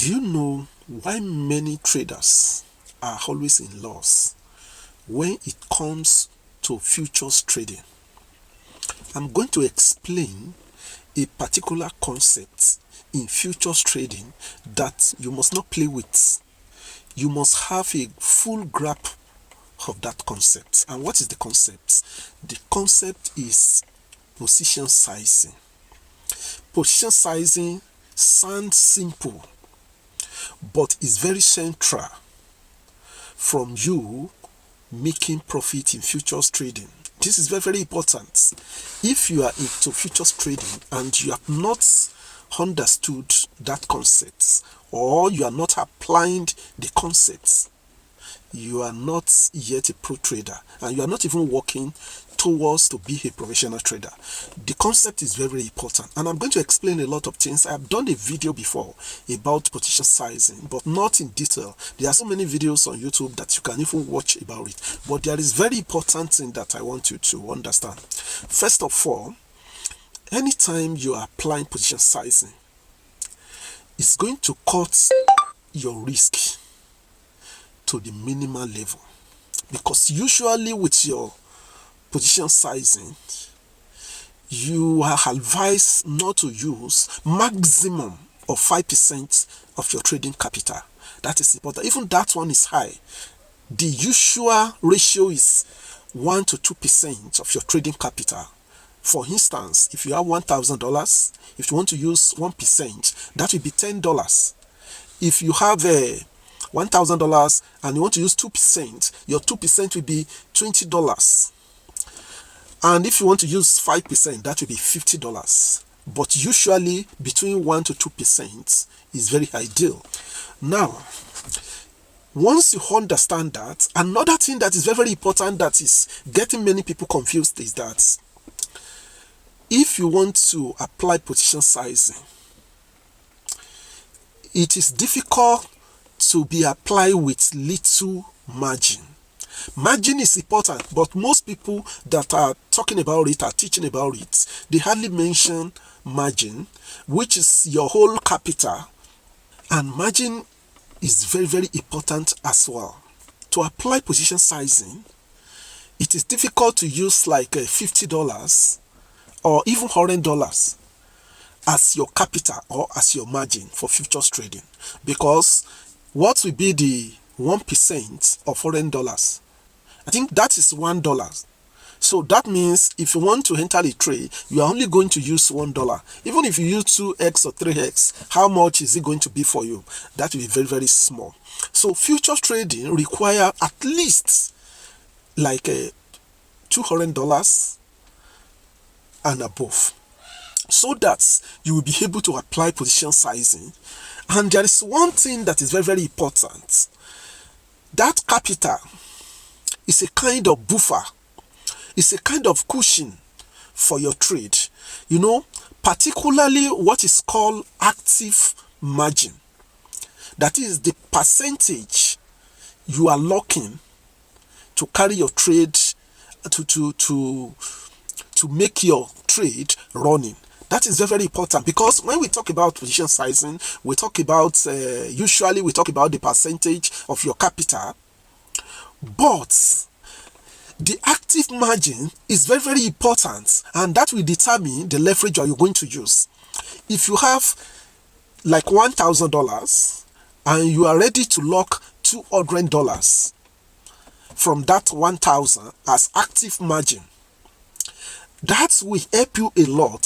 Do you know why many traders are always in loss when it comes to futures trading? I'm going to explain a particular concept in futures trading that you must not play with. You must have a full grasp of that concept. And what is the concept? The concept is position sizing. Position sizing sounds simple, but is very central from you making profit in futures trading. This is very, very important. If you are into futures trading and you have not understood that concept, or you are not applying the concepts, you are not yet a pro trader, and you are not even working towards to be a professional trader. The concept is very, very important, and I'm going to explain a lot of things. I've done a video before about position sizing, but not in detail. There are so many videos on YouTube that you can even watch about it, but there is very important thing that I want you to understand. First of all, anytime you are applying position sizing, it's going to cut your risk to the minimal level, because usually with your position sizing, you are advised not to use maximum of 5% of your trading capital. That is important. Even that one is high. The usual ratio is 1 to 2% of your trading capital. For instance, if you have $1,000, if you want to use 1%, that will be $10. If you have $1,000 and you want to use 2%, your 2% will be $20. And if you want to use 5%, that will be $50. But usually between 1 to 2% is very ideal. Now, once you understand that, another thing that is very, very important that is getting many people confused is that if you want to apply position sizing, it is difficult to be applied with little margin. Margin is important, but most people that are talking about it, are teaching about it, they hardly mention margin, which is your whole capital. And margin is very, very important as well. To apply position sizing, it is difficult to use like $50 or even $100 as your capital or as your margin for futures trading, because what will be the 1% of $100? I think that is $1. So that means if you want to enter a trade, you are only going to use $1. Even if you use 2x or 3x, how much is it going to be for you? That will be very, very small. So futures trading require at least like $200 and above, so that you will be able to apply position sizing. And there is one thing that is very, very important. That capital is a kind of buffer. It's a kind of cushion for your trade. You know, particularly what is called active margin. That is the percentage you are locking to carry your trade, to make your trade running. That is very, very important, because when we talk about position sizing, we talk about usually we talk about the percentage of your capital, but the active margin is very, very important, and that will determine the leverage you are going to use. If you have like $1,000 and you are ready to lock $200 from that 1,000 as active margin, that will help you a lot